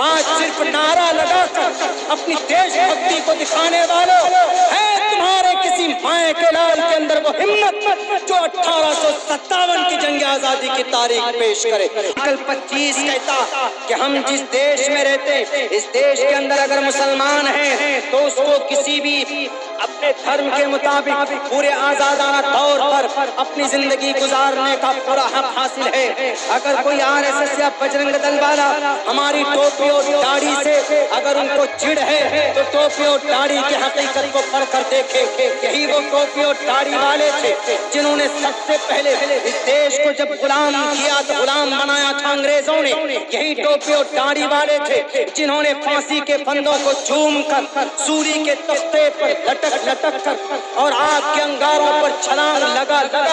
آج صرف نعرہ لگا کر اپنی دیش بھکتی کو دکھانے والوں ہے تمہارے کسی مائیں کے لال کے اندر وہ ہمت جو 1857 کی جنگ آزادی کی تاریخ پیش کرے؟ کل 25 کہتا کہ ہم جس دیش میں رہتے ہیں اس دیش کے اندر اگر مسلمان ہیں تو اس کو کسی بھی اپنے دھرم کے مطابق پورے آزادانہ طور پر اپنی زندگی گزارنے کا پورا حق حاصل ہے۔ اگر کوئی RSS یا بجرنگ دل والا ہماری ٹوپی اور داڑھی سے اگر ان کو چڑ ہے تو ٹوپی اور داڑھی کی حقیقت کو پڑھ کر دیکھے، یہی وہ ٹوپی اور داڑھی والے تھے جنہوں نے سب سے پہلے اس دیش کو جب غلام کیا تو غلام بنایا تھا انگریزوں نے۔ یہی ٹوپی اور داڑھی والے تھے جنہوں نے پھانسی کے پھندوں کو چوم کر سولی کے تختے پر لٹک کر اور آگ کے انگاروں پر چھلانگ لگا کر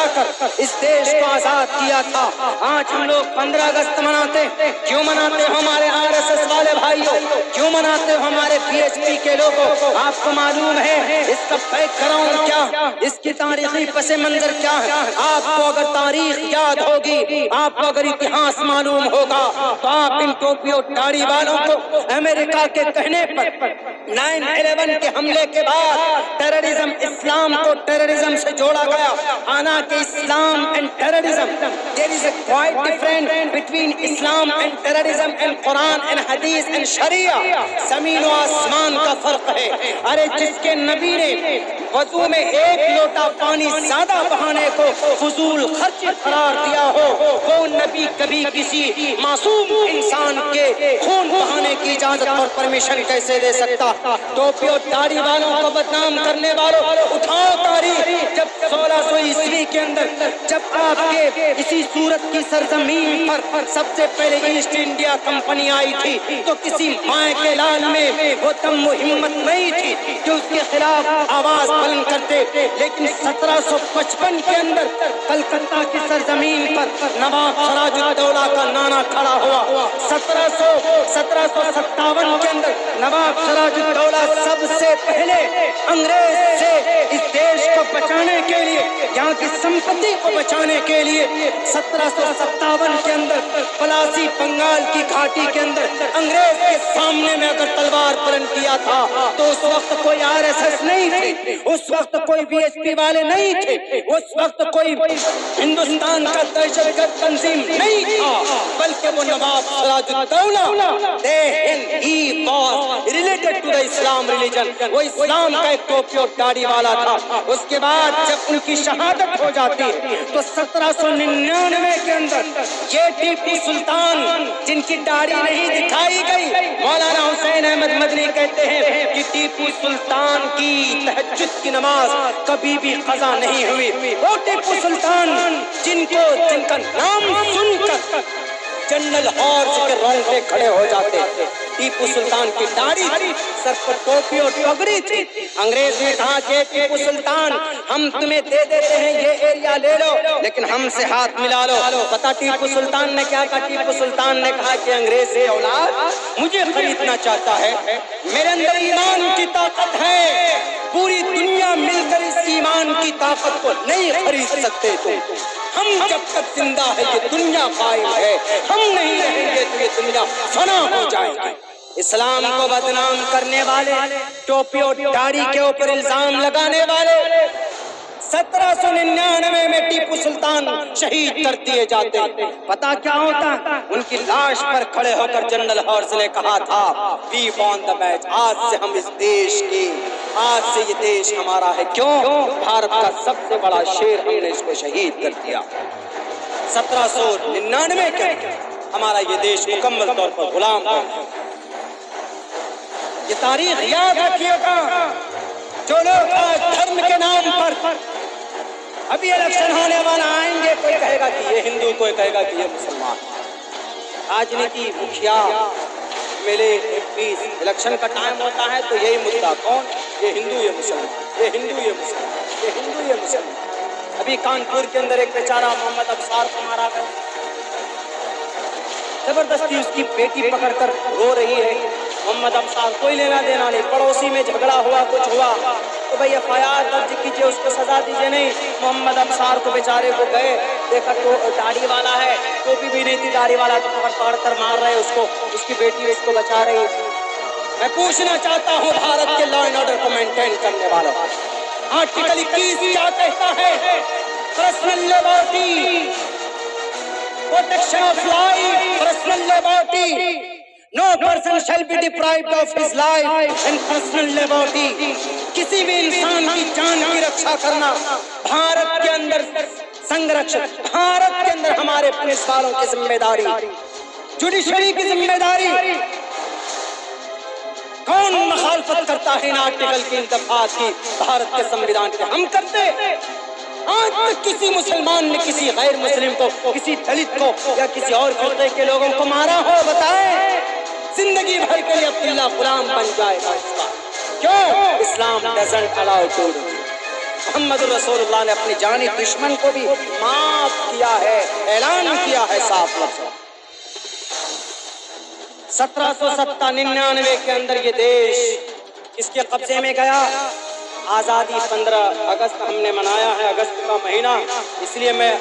اس دیش کو آزاد کیا تھا۔ آج ہم لوگ 15 اگست مناتے، کیوں مناتے ہو ہمارے RSS والے بھائیوں؟ کیوں مناتے ہو ہمارے PHP کے لوگوں؟ آپ کو معلوم ہے اس کا بیک گراؤنڈ کیا، اس کی تاریخی پس منظر کیا ہے؟ آپ کو اگر تاریخ یاد ہوگی، آپ کو اگر اتہاس معلوم ہوگا تو آپ ان ٹوپی اور داڑھی والوں کو امریکہ کے کہنے پر 9/11 کے حملے کے بعد ٹیررزم، اسلام کو ٹیررزم سے جوڑا گیا۔ حالانکہ اسلام and terrorism there is a quite difference between Islam and terrorism and Quran and Hadith and Sharia۔ زمین و آسمان کا فرق ہے۔ ارے جس کے نبی نے وضو میں 1 لوٹا پانی زیادہ بہانے کو فضول خرچ قرار دیا ہو، وہ نبی کبھی کسی معصوم انسان کے خون بہانے کی اجازت اور پرمیشن کیسے دے سکتا؟ ٹوپی اور داڑھی والوں کو بدنام کرنے والوں، اٹھاؤ تاریخ۔ جب 1600 عیسوی کے اندر جب آپ کے اسی سورت کی سرزمین پر سب سے پہلے ایسٹ انڈیا کمپنی آئی تھی تو کسی مائیں کے لال میں وہ دم و ہمت نہیں تھی کہ اس کے خلاف آواز بلند کرتے۔ لیکن 1755 کے اندر کلکتہ کی سرزمین پر نواب سراج الدولہ کا نعرہ کھڑا ہوا۔ 1757 کے اندر نواب سراج الدولہ سب سے پہلے انگریز سے اس دیش کو بچانے کے لیے، یہاں کی سمپتی کو بچانے کے لیے 1757 کے اندر پلاسی بنگال کی گھاٹی کے اندر انگریز کے سامنے میں اگر تلوار بلند کیا تھا تو اس وقت کوئی RSS نہیں تھے، اس وقت کوئی BHP والے نہیں تھے، اس وقت کوئی ہندوستان کا دہشت گرد تنظیم نہیں تھا، بلکہ وہ نواب سراج ud-Daula he was related to the Islam religion، وہ اسلام کا ایک ٹوپی اور داڑھی والا تھا۔ اس کے بعد جب ان کی شہادت ہو جاتی ہے تو 1799 کے اندر یہ ٹیپو سلطان جن کی داڑھی نہیں دکھائی گئی، مولانا حسین احمد مدنی کہتے ہیں کہ ٹیپو سلطان کی تہجد کی نماز کبھی بھی قضا نہیں ہوئی۔ وہ ٹیپو سلطان جن کا نام سن کر جنرل ہارس کے رونگٹے کھڑے ہو جاتے۔ ٹیپو سلطان کی داڑھی تھی، سر پر ٹوپی اور پگڑی تھی۔ انگریز نے کہا کہ ٹیپو سلطان ہم تمہیں دے دیتے ہیں، یہ ایریا لے لو لیکن ہم سے ہاتھ ملا لو۔ پتہ ٹیپو سلطان نے کیا کہا؟ ٹیپو سلطان نے کہا کہ انگریز کی اولاد مجھے خریدنا چاہتا ہے، میرے اندر ایمان کی طاقت ہے، پوری دنیا مل کر اس ایمان کی طاقت کو نہیں خرید سکتے تم۔ ہم جب تک زندہ ہے یہ دنیا قائم ہے، ہم نہیں رہیں گے تو یہ دنیا فنا ہو جائے گی۔ اسلام کو بدنام کرنے والے، ٹوپی اور داڑھی کے اوپر الزام لگانے والے 1799 میں ٹیپو سلطان شہید کر دیے جاتے۔ پتا کیا ہوتا؟ ان کی لاش پر کھڑے ہو کر جنرل ہارس نے کہا تھا وی وان دا میچ، آج سے ہم اس دیش کی، آج سے یہ دیش ہمارا ہے۔ کیوں؟ بھارت کا سب سے بڑا شیر ہم نے اس کو شہید کر دیا۔ 1799 کے ہمارا یہ دیش مکمل طور پر غلام ہو گیا۔ یہ تاریخ یاد رکھیے گا۔ جو لوگ آج دھرم کے نام پر ابھی الیکشن ہونے والا آئیں گے، کوئی کہے گا کہ یہ ہندو، کوئی کہے گا کہ یہ مسلمان۔ راجنیتی، مکھیا، میلے، الیکشن کا ٹائم ہوتا ہے تو یہی مدعا، کون؟ یہ ہندو، یہ مسلمان، یہ ہندو، یہ مسلمان، یہ ہندو، یہ مسلمان۔ ابھی کانپور کے اندر ایک بیچارہ محمد ابصار کو مارا گیا، زبردستی اس کی بیٹی پکڑ کر رو رہی ہے۔ محمد ابصار کوئی لینا دینا نہیں، پڑوسی میں جھگڑا ہوا، کچھ ہوا تو بھئی FIR درج کیجئے، اس کو سزا دیجئے، نہیں۔ محمد ابصار کو بیچارے کو گئے، دیکھا تو داڑھی والا ہے، ٹوپی بھی نہیں تھی داڑھی والا تو پکڑ کر مار رہے اس کو، اس کی بیٹی اس کو بچا رہی۔ میں پوچھنا چاہتا ہوں بھارت کے لا اینڈ آرڈر کو مینٹین کرنے والوں، آرٹیکل 21 کیا کہتا ہے؟ Personal liberty, protection of life, personal liberty, no person shall be deprived of his life and personal liberty. کسی بھی انسان کی جان کی رکشا کرنا بھارت کے اندر سنگرکشن، بھارت کے اندر ہمارے پولیس والوں کی ذمہ داری، جوڈیشری کی ذمہ داری۔ کون مخالفت کرتا ہے ان آرٹیکل کی، ان دفعات کی بھارت کے سنویدھان کے؟ ہم کرتے۔ آج تک کسی مسلمان نے کسی غیر مسلم کو، کسی دلت کو یا کسی اور فرقے کے لوگوں کو مارا ہو؟ بتائیں۔ زندگی بھر کے لیے عبداللہ غلام بن جائے گا اس کا۔ کیوں؟ اسلام ڈزنٹ الاؤ ٹو۔ محمد رسول اللہ نے اپنی جانی دشمن کو بھی معاف کیا ہے، اعلان کیا ہے صاف لفظوں۔ 1799 کے اندر یہ دیش اس کے قبضے میں گیا۔ آزادی 15 اگست ہم نے منایا ہے، اگست کا مہینہ، اس لیے میں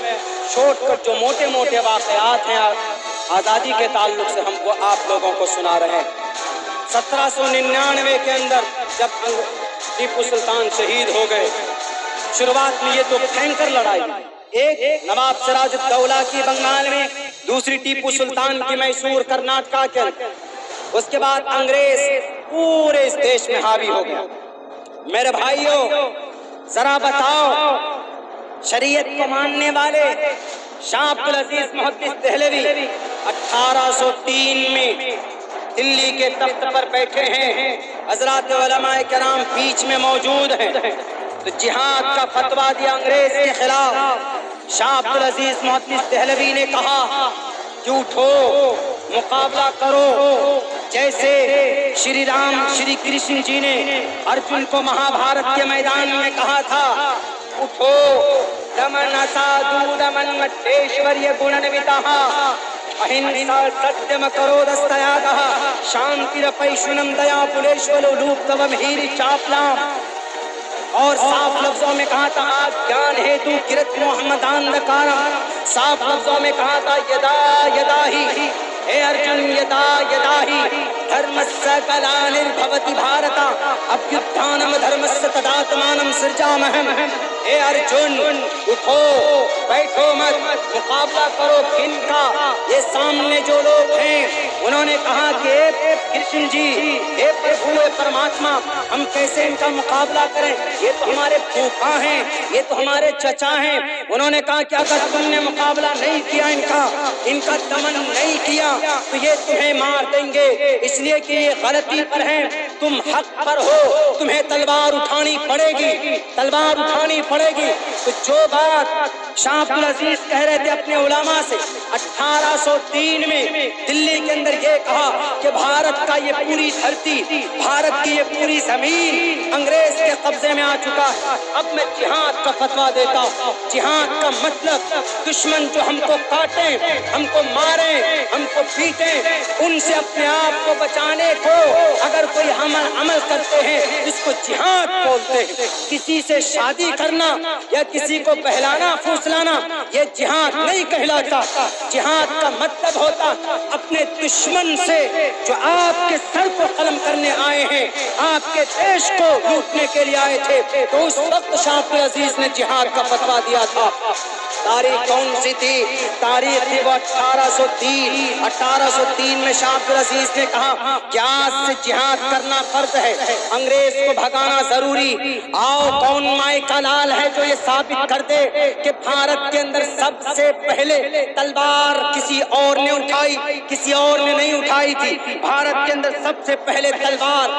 چھوٹ کر جو موٹے موٹے واقعات ہیں آزادی کے تعلق سے ہم کو آپ لوگوں کو سنا رہے ہیں۔ 1799 کے اندر جب ٹیپو سلطان شہید ہو گئے، شروعات میں یہ تو بھینکر لڑائی، ایک نواب سراج الدولہ کی بنگال میں، دوسری ٹیپو سلطان کی میسور کرناٹکا کے اندر، اس کے بعد انگریز پورے اس دیش میں حاوی ہو گیا۔ میرے بھائیوں ذرا بتاؤ، شریعت کو ماننے والے شاہ عبدالعزیز محدث دہلوی 1803 میں دلی کے تخت پر بیٹھے ہیں، حضرات علماء کرام بیچ میں موجود ہیں، تو جہاد کا فتویٰ دیا انگریز کے خلاف۔ شاہ عبدالعزیز محدث دہلوی نے کہا کہ اٹھو، مقابلہ کرو، جیسے شری رام شری کرشن جی نے ارجن کو مہا بھارت کے میدان میں کہا تھا، اٹھو دمن اسادودمن مٹیشوریہ گننوتہ اہنسا ستیم کرو دستیاگہ شانتیرپیشنم دیا پلیشولو لوپ تم ہیری چاپلام۔ اور صاف لفظوں میں کہا تھا آج جان ہے تو کرت محمدان دکارم، صاف لفظوں میں کہا تھا یدا یدا ہی، اے ارجن یدا یدا ہی دھرمسہ کلانربھوتی بھارتا ابھیدھانم دھرمسہ تداتمانم سرجامہم۔ اے ارجن اٹھو، بیٹھو مت، مقابلہ کرو۔ کن کا؟ یہ سامنے جو لوگ ہیں انہوں نے کہا کہ اے کرشن جی، اے پربھو، اے پرماتما، ہم کیسے ان کا مقابلہ کریں؟ یہ تو ہمارے پھوپھا ہیں، یہ تو ہمارے چچا ہیں۔ انہوں نے کہا کہ اگر تم نے مقابلہ نہیں کیا ان کا دمن نہیں کیا تو یہ تمہیں مار دیں گے، اس لیے کہ یہ غلطی پر ہیں، تم حق پر ہو، تمہیں تلوار اٹھانی پڑے گی، تلوار اٹھانی پڑے گی۔ تو جو بات شاہ عبدالعزیز کہہ رہے تھے اپنے علماء سے 1803 میں دلی کے اندر یہ کہا کہ بھارت کا یہ پوری دھرتی، بھارت کی یہ پوری زمین انگریز کے قبضے میں آ چکا ہے، اب میں جہاد کا فتویٰ دیتا ہوں۔ جہاد کا مطلب دشمن جو ہم کو کاٹیں، ہم کو ماریں، ہم کو پیٹیں، ان سے اپنے آپ کو بچانے کو اگر کوئی عمل کرتے ہیں اس کو جہاد بولتے ہیں۔ کسی سے شادی کرنا یا کسی کو بہلانا پھسلانا یہ جہاد نہیں کہلاتا۔ جہاد کا مطلب ہوتا اپنے دشمن سے جو آپ کے سر کو قلم کرنے آئے ہیں، آپ کے دیش کو لوٹنے کے لیے آئے تھے، تو اس وقت شاہ عبدالعزیز نے جہاد کا فتویٰ دیا تھا۔ تاریخ کون سی تھی؟ تاریخ تھی وہ 1803۔ 1803 میں شاہ عبدالعزیز نے کہا کہ آج سے جہاد کرنا فرض ہے، انگریز کو بھگانا ضروری۔ آؤ کون مائے کا لال ہے جو یہ ثابت کر دے کہ بھارت کے اندر سب سے پہلے تلوار کسی اور نے اٹھائی، کسی اور نے نہیں اٹھائی تھی۔ بھارت کے اندر سب سے پہلے تلوار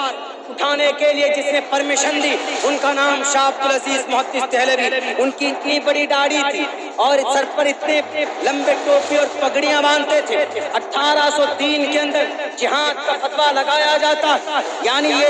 اٹھانے کے لیے جس نے پرمیشن دی ان کا نام شاہ عبدالعزیز محدث دہلوی۔ ان کی اتنی بڑی داڑھی تھی اور سر پر اتنے لمبے ٹوپی اور پگڑیاں باندھتے تھے۔ 1803 کے اندر جہاد کا فتویٰ لگایا جاتا، یعنی یہ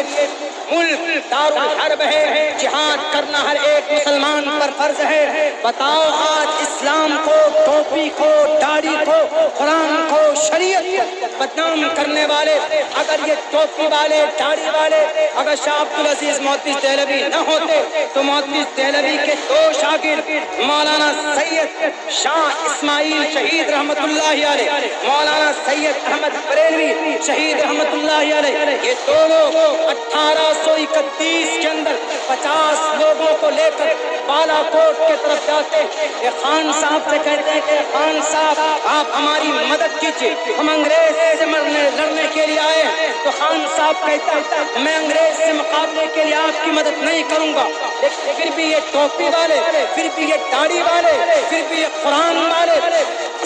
ملک دارالحرب ہے، جہاد کرنا ہر ایک مسلمان پر فرض ہے۔ بتاؤ آج اسلام کو، ٹوپی کو، داڑھی کو، قرآن کو، شریعت کو بدنام کرنے والے اگر یہ ٹوپی والے، داڑھی والے اگر شاہ عبدالعزیز محدث دہلوی نہ ہوتے تو محدث دہلوی کے دو شاگرد مولانا سید شاہ اسماعیل شہید رحمت اللہ علیہ، مولانا سید احمد بریلوی شہید رحمت اللہ علیہ، یہ دو لوگ 1831 کے اندر 50 لوگوں کو لے کر بالا کوٹ کے طرف جاتے، یہ خان صاحب سے کہتے ہیں کہ خان صاحب آپ ہماری مدد کیجیے، ہم انگریز سے لڑنے کے لیے آئے ہیں۔ تو خان صاحب کہتا ہے میں انگریز سے مقابلے کے لیے آپ کی مدد نہیں کروں گا، لیکن پھر بھی یہ ٹوپی والے، پھر بھی یہ داڑھی والے، پھر بھی یہ قرآن والے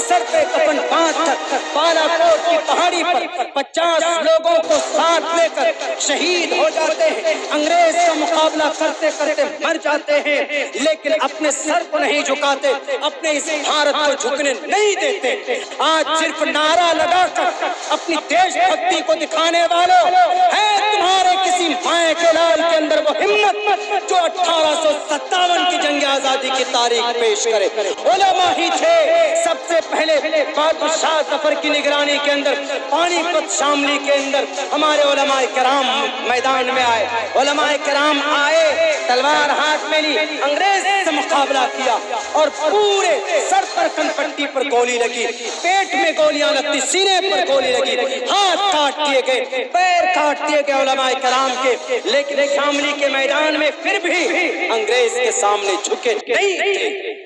سر پہ کفن باندھ کر بالا کوٹ کی پہاڑی پر 50 لوگوں کو ساتھ لے کر شہید ہو جاتے ہیں، انگریز کا مقابلہ کرتے کرتے مر جاتے ہیں، لیکن اپنے سر کو نہیں جھکاتے، اپنے اس بھارت کو جھکنے نہیں دیتے۔ آج صرف نعرہ لگا کر اپنی دیش بھکتی کو دکھانے والوں ہے تمہارے کسی مائیں کے لال کے اندر وہ ہمت جو 1857 کی جنگ آزادی کی تاریخ پیش کرے۔ علماء ہی تھے سب سے پہلے بہادر شاہ ظفر کی نگرانی کے اندر پانی پت شاملی کے اندر ہمارے علماء کرام میدان میں آئے، علماء کرام آئے، تلوار ہاتھ میں لی، انگریز سے مقابلہ کیا اور پورے سر پر کنپٹی پر گولی لگی، پیٹ میں گولیاں لگتی، سینے پر گولی لگی، ہاتھ کاٹ دیے گئے، پیر کاٹ دیے گئے علماء کرام کے، لیکن شاملی کے میدان میں پھر بھی انگریز کے سامنے جھکے نہیں تھے۔